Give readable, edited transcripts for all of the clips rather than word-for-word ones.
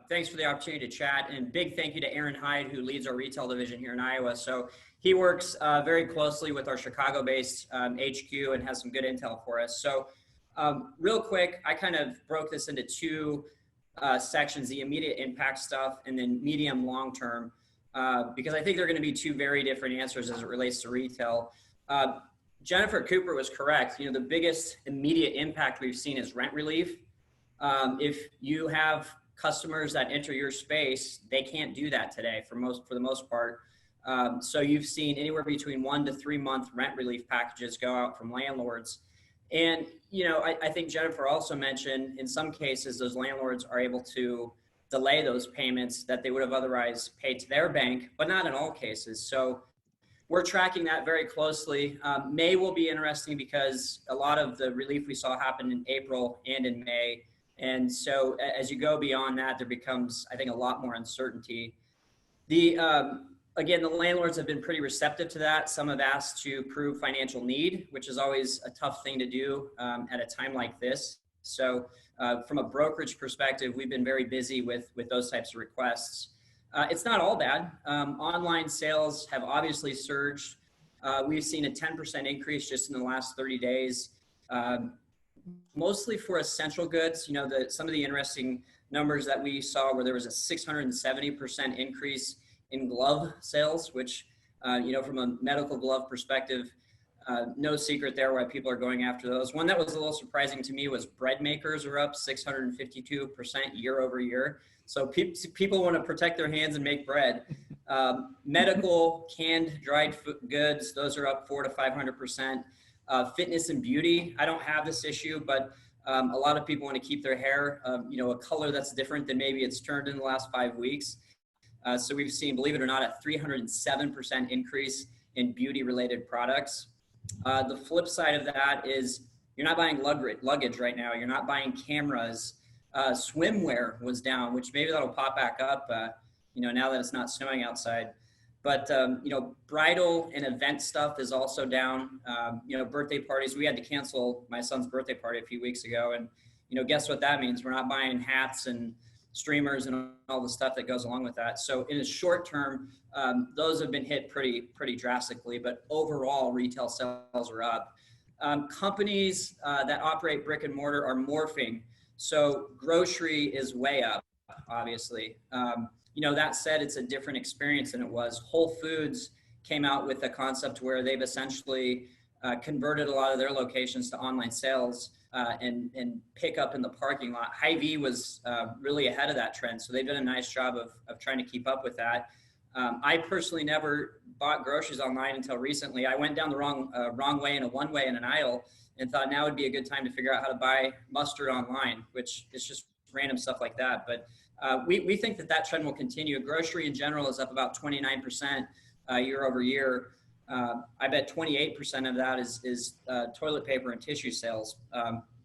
Thanks for the opportunity to chat, and big thank you to Aaron Hyde, who leads our retail division here in Iowa. So he works very closely with our Chicago-based HQ and has some good intel for us. So real quick, I kind of broke this into two sections, the immediate impact stuff and then medium long-term, because I think they're going to be two very different answers as it relates to retail. Jennifer Cooper was correct. You know, the biggest immediate impact we've seen is rent relief. If you have customers that enter your space, they can't do that today for the most part. So you've seen anywhere between 1 to 3 month rent relief packages go out from landlords. And, you know, I think Jennifer also mentioned in some cases, those landlords are able to delay those payments that they would have otherwise paid to their bank, but not in all cases. So we're tracking that very closely. May will be interesting because a lot of the relief we saw happen in April and in May. And so as you go beyond that, there becomes, I think, a lot more uncertainty. Again, the landlords have been pretty receptive to that. Some have asked to prove financial need, which is always a tough thing to do at a time like this. So from a brokerage perspective, we've been very busy with those types of requests. It's not all bad. Online sales have obviously surged. We've seen a 10% increase just in the last 30 days. Mostly for essential goods. You know, some of the interesting numbers that we saw where there was a 670% increase in glove sales, which, you know, from a medical glove perspective, no secret there why people are going after those. One that was a little surprising to me was bread makers are up 652% year over year. So people want to protect their hands and make bread. Medical canned dried goods, those are up 400 to 500%. Fitness and beauty, I don't have this issue, but a lot of people want to keep their hair, you know, a color that's different than maybe it's turned in the last 5 weeks. So we've seen, believe it or not, a 307% increase in beauty-related products. The flip side of that is you're not buying luggage right now. You're not buying cameras. Swimwear was down, which maybe that'll pop back up, you know, now that it's not snowing outside. But, you know, bridal and event stuff is also down. You know, birthday parties. We had to cancel my son's birthday party a few weeks ago. And, you know, guess what that means? We're not buying hats and streamers and all the stuff that goes along with that. So in the short term, those have been hit pretty drastically. But overall, retail sales are up. Companies that operate brick and mortar are morphing. So grocery is way up, obviously. You know, that said, it's a different experience than it was. Whole Foods came out with a concept where they've essentially converted a lot of their locations to online sales and pick up in the parking lot. Hy-Vee was really ahead of that trend. So they've done a nice job of trying to keep up with that. I personally never bought groceries online until recently. I went down the wrong way in a one-way in an aisle and thought now would be a good time to figure out how to buy mustard online, which is just random stuff like that. But we think that trend will continue. Grocery in general is up about 29% year over year. I bet 28% of that is toilet paper and tissue sales.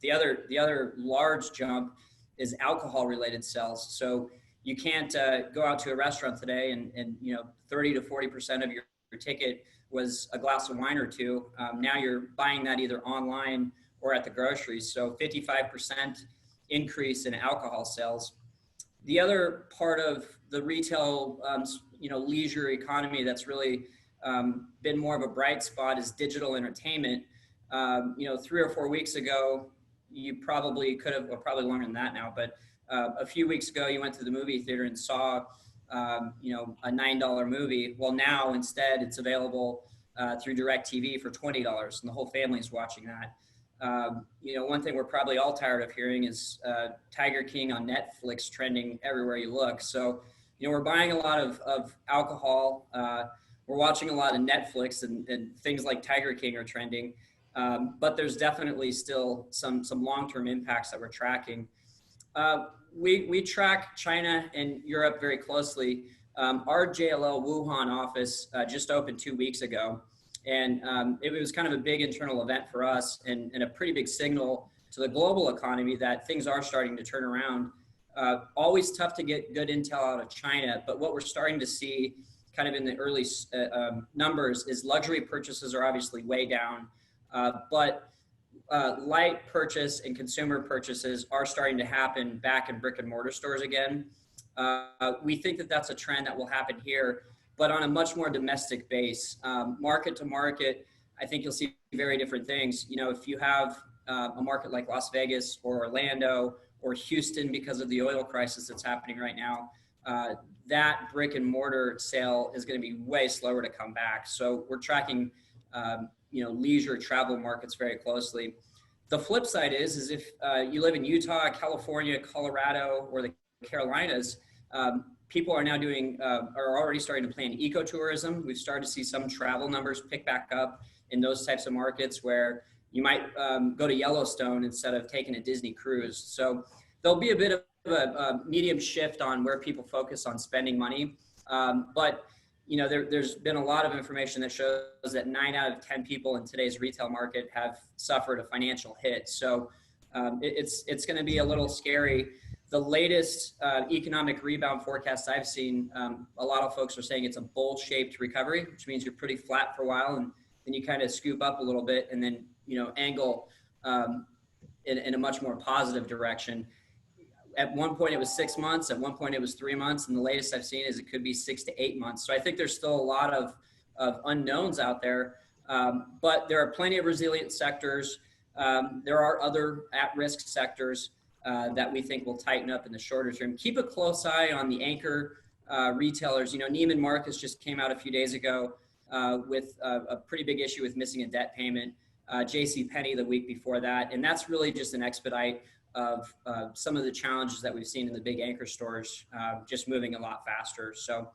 The other large jump is alcohol related sales. So you can't go out to a restaurant today and you know 30 to 40% of your ticket was a glass of wine or two. Now you're buying that either online or at the groceries. So 55% increase in alcohol sales. The other part of the retail, you know, leisure economy that's really been more of a bright spot is digital entertainment. You know, 3 or 4 weeks ago, you probably could have, or probably longer than that now, but a few weeks ago, you went to the movie theater and saw, you know, a $9 movie. Well, now instead it's available through DirecTV for $20 and the whole family's watching that. You know, one thing we're probably all tired of hearing is Tiger King on Netflix trending everywhere you look. So, you know, we're buying a lot of alcohol. We're watching a lot of Netflix and things like Tiger King are trending. But there's definitely still some long-term impacts that we're tracking. We track China and Europe very closely. Our JLL Wuhan office just opened 2 weeks ago. And it was kind of a big internal event for us and a pretty big signal to the global economy that things are starting to turn around. Always tough to get good intel out of China, but what we're starting to see kind of in the early numbers is luxury purchases are obviously way down, but light purchase and consumer purchases are starting to happen back in brick and mortar stores again. We think that that's a trend that will happen here, but on a much more domestic base. Market to market, I think you'll see very different things. If you have a market like Las Vegas or Orlando or Houston, because of the oil crisis that's happening right now, that brick and mortar sale is going to be way slower to come back. So we're tracking, leisure travel markets very closely. The flip side is if you live in Utah, California, Colorado, or the Carolinas, people are now are already starting to plan ecotourism. We've started to see some travel numbers pick back up in those types of markets where you might go to Yellowstone instead of taking a Disney cruise. So there'll be a bit of a medium shift on where people focus on spending money. But there's been a lot of information that shows that 9 out of 10 people in today's retail market have suffered a financial hit. So it's going to be a little scary. The latest economic rebound forecast I've seen, a lot of folks are saying it's a bowl-shaped recovery, which means you're pretty flat for a while, and then you kind of scoop up a little bit and then angle in a much more positive direction. At one point it was 6 months, at one point it was 3 months, and the latest I've seen is it could be 6 to 8 months. So I think there's still a lot of unknowns out there, but there are plenty of resilient sectors. There are other at-risk sectors that we think will tighten up in the shorter term. Keep a close eye on the anchor retailers. Neiman Marcus just came out a few days ago with a pretty big issue with missing a debt payment. JCPenney the week before that, and that's really just an expedite of some of the challenges that we've seen in the big anchor stores, just moving a lot faster. So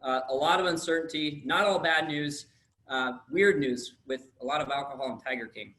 a lot of uncertainty, not all bad news, weird news with a lot of alcohol and Tiger King.